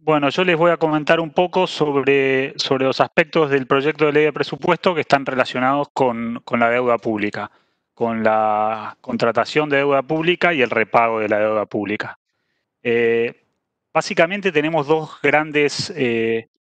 Bueno, yo les voy a comentar un poco sobre los aspectos del proyecto de ley de presupuesto que están relacionados con la deuda pública, con la contratación de deuda pública y el repago de la deuda pública. Básicamente tenemos dos grandes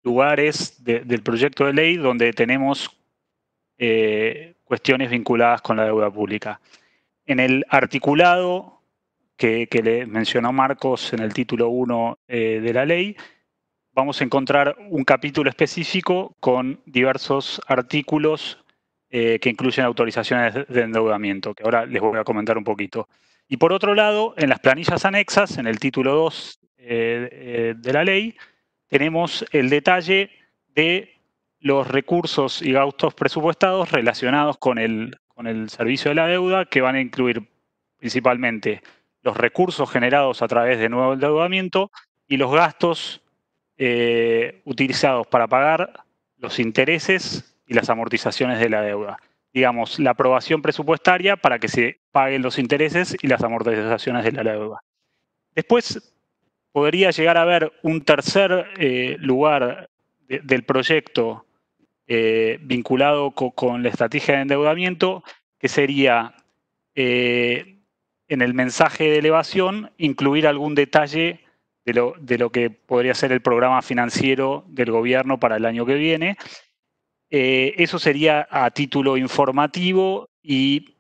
lugares del proyecto de ley donde tenemos cuestiones vinculadas con la deuda pública. En el articulado que le mencionó Marcos en el título 1 de la ley, vamos a encontrar un capítulo específico con diversos artículos que incluyen autorizaciones de endeudamiento, que ahora les voy a comentar un poquito. Y por otro lado, en las planillas anexas, en el título 2 de la ley, tenemos el detalle de los recursos y gastos presupuestados relacionados con el servicio de la deuda, que van a incluir principalmente los recursos generados a través de nuevo endeudamiento y los gastos utilizados para pagar los intereses y las amortizaciones de la deuda. Digamos, la aprobación presupuestaria para que se paguen los intereses y las amortizaciones de la deuda. Después podría llegar a haber un tercer lugar del proyecto vinculado con la estrategia de endeudamiento, que sería en el mensaje de elevación incluir algún detalle de lo que podría ser el programa financiero del gobierno para el año que viene. Eso sería a título informativo y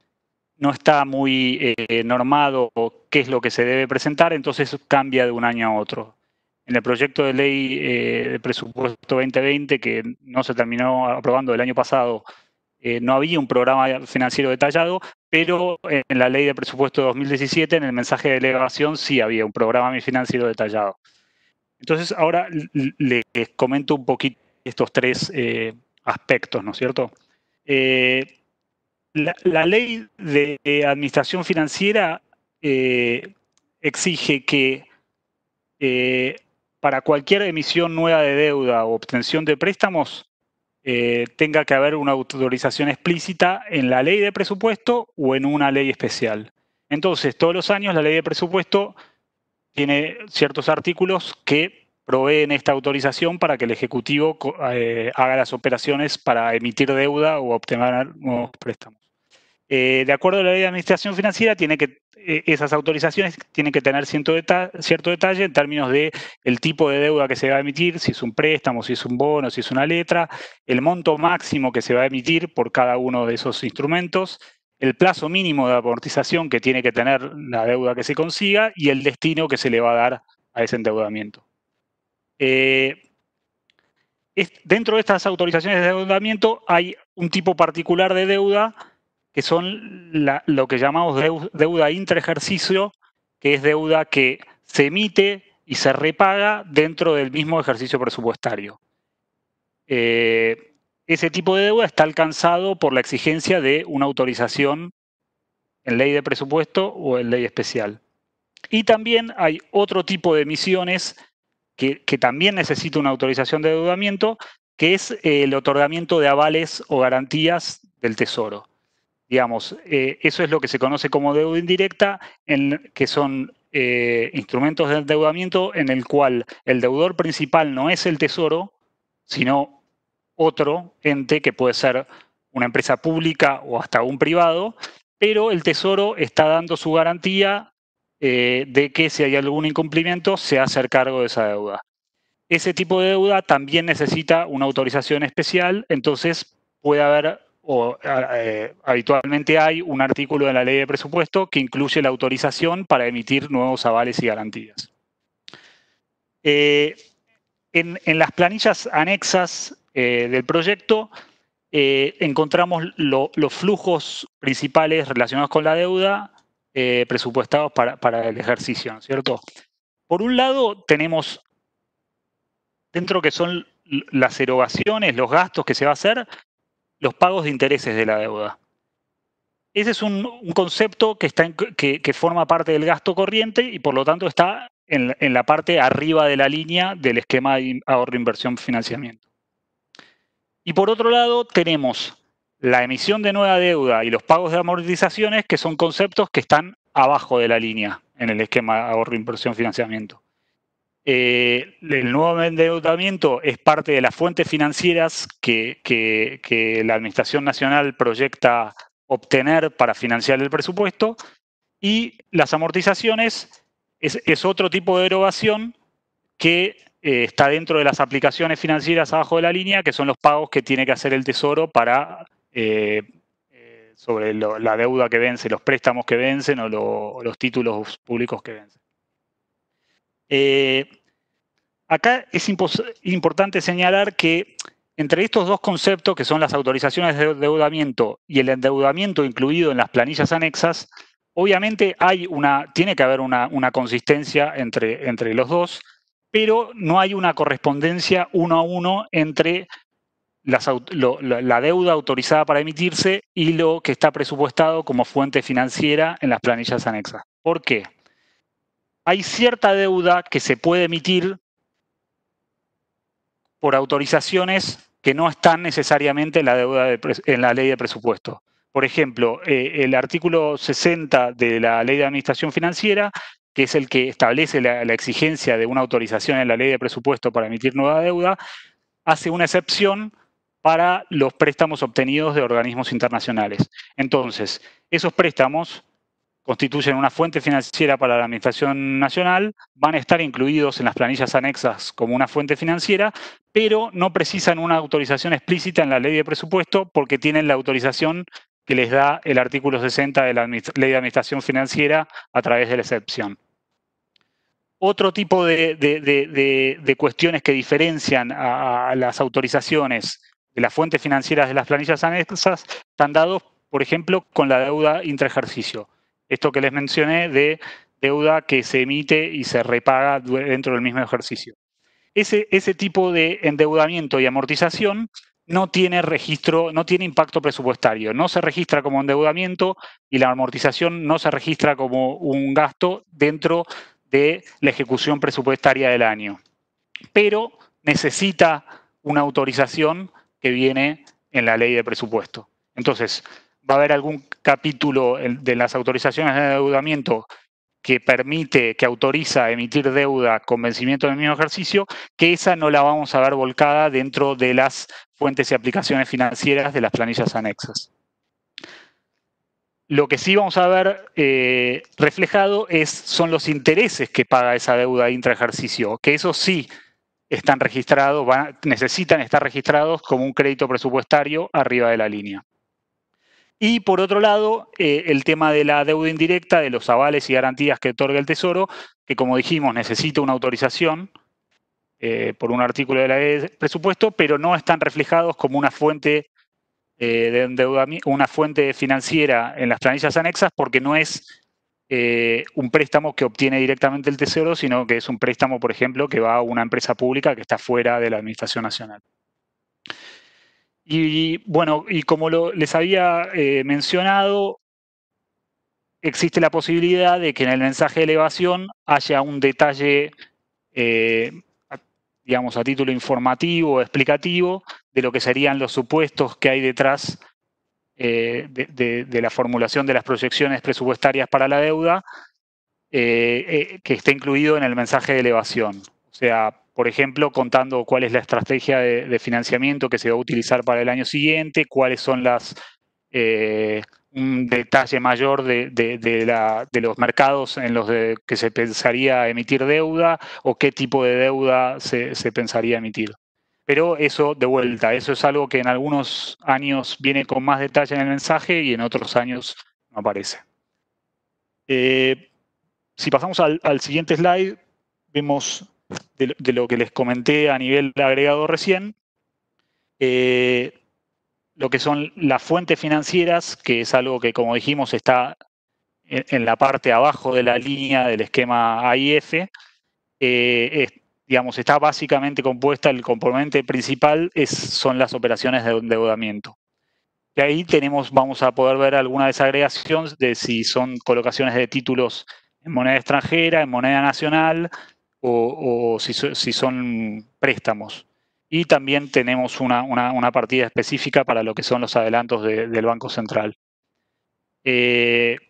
no está muy normado qué es lo que se debe presentar, entonces cambia de un año a otro. En el proyecto de ley de presupuesto 2020, que no se terminó aprobando el año pasado, no había un programa financiero detallado, pero en la ley de presupuesto de 2017, en el mensaje de elevación, sí había un programa financiero detallado. Entonces, ahora les comento un poquito estos tres aspectos, ¿no es cierto? La ley de administración financiera exige que para cualquier emisión nueva de deuda o obtención de préstamos tenga que haber una autorización explícita en la ley de presupuesto o en una ley especial. Entonces, todos los años la ley de presupuesto tiene ciertos artículos que proveen esta autorización para que el Ejecutivo haga las operaciones para emitir deuda o obtener nuevos préstamos. De acuerdo a la ley de administración financiera, esas autorizaciones tienen que tener cierto detalle en términos de el tipo de deuda que se va a emitir, si es un préstamo, si es un bono, si es una letra, el monto máximo que se va a emitir por cada uno de esos instrumentos, el plazo mínimo de amortización que tiene que tener la deuda que se consiga y el destino que se le va a dar a ese endeudamiento. Dentro de estas autorizaciones de endeudamiento hay un tipo particular de deuda que son lo que llamamos deuda intraejercicio, que es deuda que se emite y se repaga dentro del mismo ejercicio presupuestario. Ese tipo de deuda está alcanzado por la exigencia de una autorización en ley de presupuesto o en ley especial. Y también hay otro tipo de emisiones que también necesita una autorización de endeudamiento, que es el otorgamiento de avales o garantías del Tesoro. Digamos, eso es lo que se conoce como deuda indirecta, que son instrumentos de endeudamiento en el cual el deudor principal no es el Tesoro, sino otro ente que puede ser una empresa pública o hasta un privado, pero el Tesoro está dando su garantía de que si hay algún incumplimiento se hace cargo de esa deuda. Ese tipo de deuda también necesita una autorización especial, entonces puede haber, o habitualmente hay, un artículo de la ley de presupuesto que incluye la autorización para emitir nuevos avales y garantías. En las planillas anexas del proyecto encontramos los flujos principales relacionados con la deuda presupuestados para el ejercicio, ¿no es cierto? Por un lado, tenemos dentro que son las erogaciones, los gastos que se va a hacer, los pagos de intereses de la deuda. Ese es un concepto que forma parte del gasto corriente y por lo tanto está en la parte arriba de la línea del esquema de ahorro, inversión, financiamiento. Y por otro lado tenemos la emisión de nueva deuda y los pagos de amortizaciones, que son conceptos que están abajo de la línea en el esquema de ahorro, inversión, financiamiento. El nuevo endeudamiento es parte de las fuentes financieras que la Administración Nacional proyecta obtener para financiar el presupuesto, y las amortizaciones es otro tipo de erogación que está dentro de las aplicaciones financieras abajo de la línea, que son los pagos que tiene que hacer el Tesoro para sobre la deuda que vence, los préstamos que vencen o los títulos públicos que vencen. Acá es importante señalar que entre estos dos conceptos, que son las autorizaciones de endeudamiento y el endeudamiento incluido en las planillas anexas, obviamente tiene que haber una consistencia entre los dos, pero no hay una correspondencia uno a uno entre la deuda autorizada para emitirse y lo que está presupuestado como fuente financiera en las planillas anexas. ¿Por qué? Hay cierta deuda que se puede emitir por autorizaciones que no están necesariamente en la ley de presupuesto. Por ejemplo, el artículo 60 de la Ley de Administración Financiera, que es el que establece la exigencia de una autorización en la ley de presupuesto para emitir nueva deuda, hace una excepción para los préstamos obtenidos de organismos internacionales. Entonces, esos préstamos constituyen una fuente financiera para la Administración Nacional, van a estar incluidos en las planillas anexas como una fuente financiera, pero no precisan una autorización explícita en la ley de presupuesto porque tienen la autorización que les da el artículo 60 de la Ley de Administración Financiera a través de la excepción. Otro tipo de cuestiones que diferencian a las autorizaciones de las fuentes financieras de las planillas anexas están dados, por ejemplo, con la deuda intraejercicio. Esto que les mencioné de deuda que se emite y se repaga dentro del mismo ejercicio. Ese tipo de endeudamiento y amortización no tiene registro, no tiene impacto presupuestario, no se registra como endeudamiento y la amortización no se registra como un gasto dentro de la ejecución presupuestaria del año. Pero necesita una autorización que viene en la ley de presupuesto. Entonces, va a haber algún capítulo de las autorizaciones de endeudamiento que permite, que autoriza emitir deuda con vencimiento en el mismo ejercicio, que esa no la vamos a ver volcada dentro de las fuentes y aplicaciones financieras de las planillas anexas. Lo que sí vamos a ver reflejado son los intereses que paga esa deuda intraejercicio, que eso sí están registrados, necesitan estar registrados como un crédito presupuestario arriba de la línea. Y por otro lado, el tema de la deuda indirecta, de los avales y garantías que otorga el Tesoro, que como dijimos necesita una autorización por un artículo de la ley de presupuesto, pero no están reflejados como una fuente de endeudamiento, una fuente financiera en las planillas anexas, porque no es un préstamo que obtiene directamente el Tesoro, sino que es un préstamo, por ejemplo, que va a una empresa pública que está fuera de la Administración Nacional. Y bueno, y como les había mencionado, existe la posibilidad de que en el mensaje de elevación haya un detalle, digamos, a título informativo o explicativo de lo que serían los supuestos que hay detrás de la formulación de las proyecciones presupuestarias para la deuda, que esté incluido en el mensaje de elevación. O sea, por ejemplo, contando cuál es la estrategia de financiamiento que se va a utilizar para el año siguiente, cuáles son un detalle mayor de los mercados en los que se pensaría emitir deuda o qué tipo de deuda se pensaría emitir. Pero eso, de vuelta, eso es algo que en algunos años viene con más detalle en el mensaje y en otros años no aparece. Si pasamos al siguiente slide, vemos de lo que les comenté a nivel agregado recién, lo que son las fuentes financieras, que es algo que, como dijimos, está en la parte abajo de la línea del esquema AIF. Digamos, está básicamente compuesta, el componente principal son las operaciones de endeudamiento. Y ahí vamos a poder ver alguna desagregación de si son colocaciones de títulos en moneda extranjera, en moneda nacional o si son préstamos. Y también tenemos una partida específica para lo que son los adelantos del Banco Central.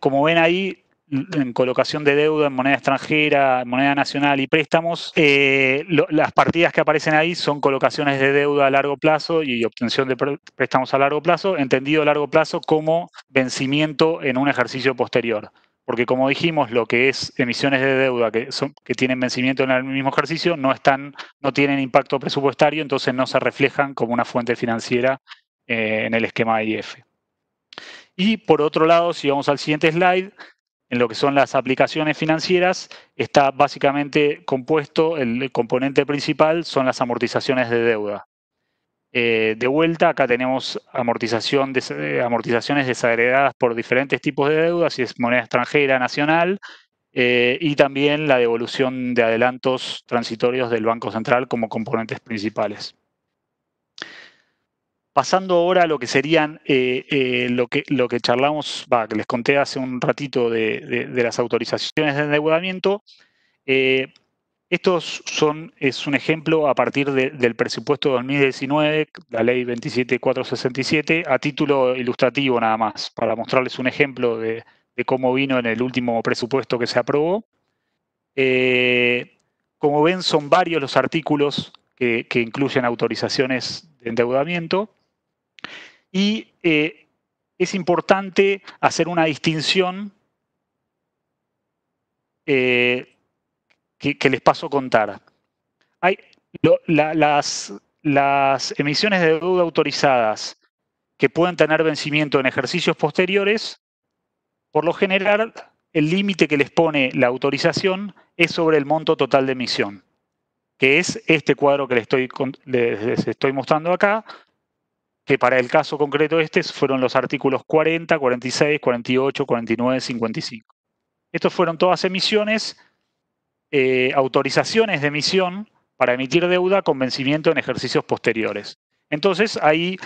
Como ven ahí, en colocación de deuda en moneda extranjera, en moneda nacional y préstamos, las partidas que aparecen ahí son colocaciones de deuda a largo plazo y obtención de préstamos a largo plazo, entendido a largo plazo como vencimiento en un ejercicio posterior. Porque como dijimos, lo que es emisiones de deuda que tienen vencimiento en el mismo ejercicio no tienen impacto presupuestario, entonces no se reflejan como una fuente financiera en el esquema IF. Y por otro lado, si vamos al siguiente slide, en lo que son las aplicaciones financieras, está básicamente compuesto, el componente principal son las amortizaciones de deuda. De vuelta, acá tenemos amortizaciones desagregadas por diferentes tipos de deuda, si es moneda extranjera, nacional, y también la devolución de adelantos transitorios del Banco Central como componentes principales. Pasando ahora a lo que serían lo que charlamos, que les conté hace un ratito de las autorizaciones de endeudamiento, es un ejemplo a partir del presupuesto 2019, la ley 27467, a título ilustrativo nada más, para mostrarles un ejemplo de cómo vino en el último presupuesto que se aprobó. Como ven, son varios los artículos que incluyen autorizaciones de endeudamiento. Y es importante hacer una distinción que les paso a contar. Las emisiones de deuda autorizadas que pueden tener vencimiento en ejercicios posteriores, por lo general, el límite que les pone la autorización es sobre el monto total de emisión, que es este cuadro que les estoy mostrando acá, que para el caso concreto fueron los artículos 40, 46, 48, 49, 55. Estos fueron todas emisiones, autorizaciones de emisión para emitir deuda con vencimiento en ejercicios posteriores. Entonces, ahí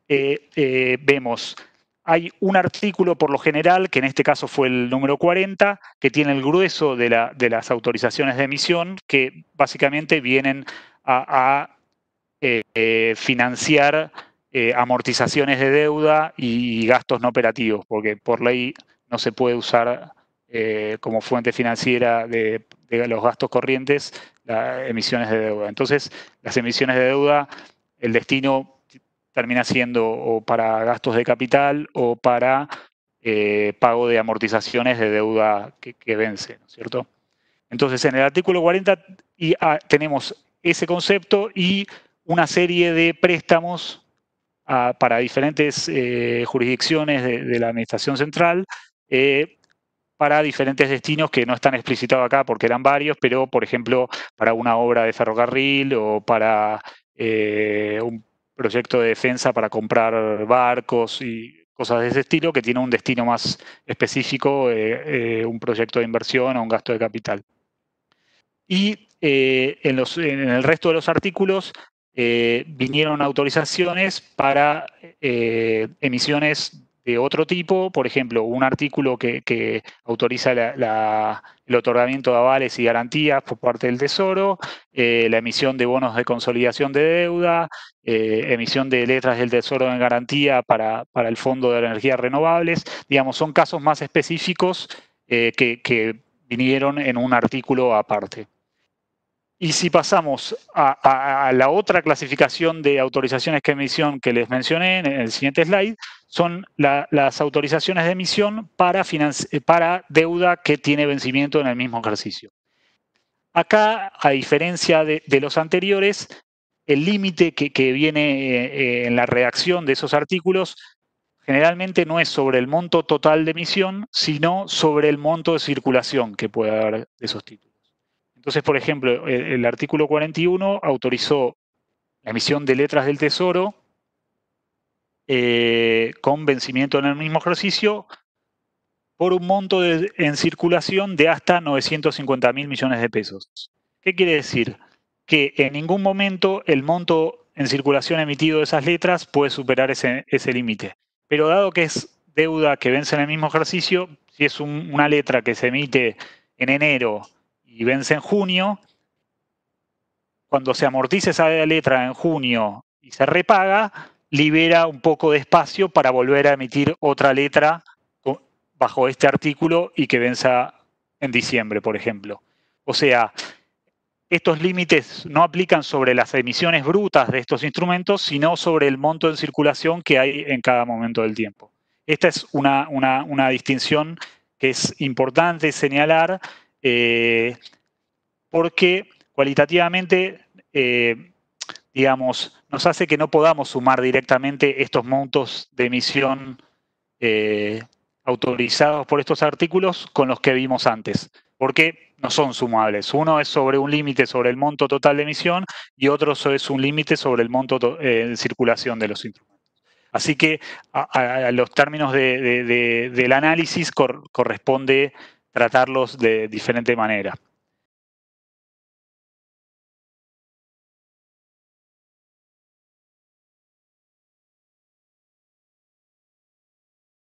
vemos, hay un artículo por lo general, que en este caso fue el número 40, que tiene el grueso de las autorizaciones de emisión, que básicamente vienen a financiar amortizaciones de deuda y gastos no operativos, porque por ley no se puede usar como fuente financiera de los gastos corrientes las emisiones de deuda. Entonces, las emisiones de deuda, el destino termina siendo o para gastos de capital o para pago de amortizaciones de deuda que vence, ¿no es cierto? Entonces, en el artículo 40 tenemos ese concepto y una serie de préstamos para diferentes jurisdicciones de la Administración Central para diferentes destinos que no están explicitados acá porque eran varios, pero, por ejemplo, para una obra de ferrocarril o para un proyecto de defensa para comprar barcos y cosas de ese estilo, que tiene un destino más específico, un proyecto de inversión o un gasto de capital. Y en el resto de los artículos vinieron autorizaciones para emisiones de otro tipo, por ejemplo, un artículo que autoriza el otorgamiento de avales y garantías por parte del Tesoro, la emisión de bonos de consolidación de deuda, emisión de letras del Tesoro en garantía para el Fondo de Energías Renovables. Digamos, son casos más específicos que vinieron en un artículo aparte. Y si pasamos a la otra clasificación de autorizaciones de emisión que les mencioné en el siguiente slide, son las autorizaciones de emisión para deuda que tiene vencimiento en el mismo ejercicio. Acá, a diferencia de los anteriores, el límite que viene en la redacción de esos artículos generalmente no es sobre el monto total de emisión, sino sobre el monto de circulación que puede haber de esos títulos. Entonces, por ejemplo, el artículo 41 autorizó la emisión de letras del Tesoro con vencimiento en el mismo ejercicio por un monto en circulación de hasta 950.000 millones de pesos. ¿Qué quiere decir? Que en ningún momento el monto en circulación emitido de esas letras puede superar ese límite. Pero dado que es deuda que vence en el mismo ejercicio, si es una letra que se emite en enero y vence en junio, cuando se amortiza esa letra en junio y se repaga, libera un poco de espacio para volver a emitir otra letra bajo este artículo y que venza en diciembre, por ejemplo. O sea, estos límites no aplican sobre las emisiones brutas de estos instrumentos, sino sobre el monto en circulación que hay en cada momento del tiempo. Esta es una distinción que es importante señalar porque cualitativamente, digamos, nos hace que no podamos sumar directamente estos montos de emisión autorizados por estos artículos con los que vimos antes, porque no son sumables. Uno es sobre un límite sobre el monto total de emisión y otro es un límite sobre el monto de circulación de los instrumentos. Así que a los términos del análisis corresponde tratarlos de diferente manera.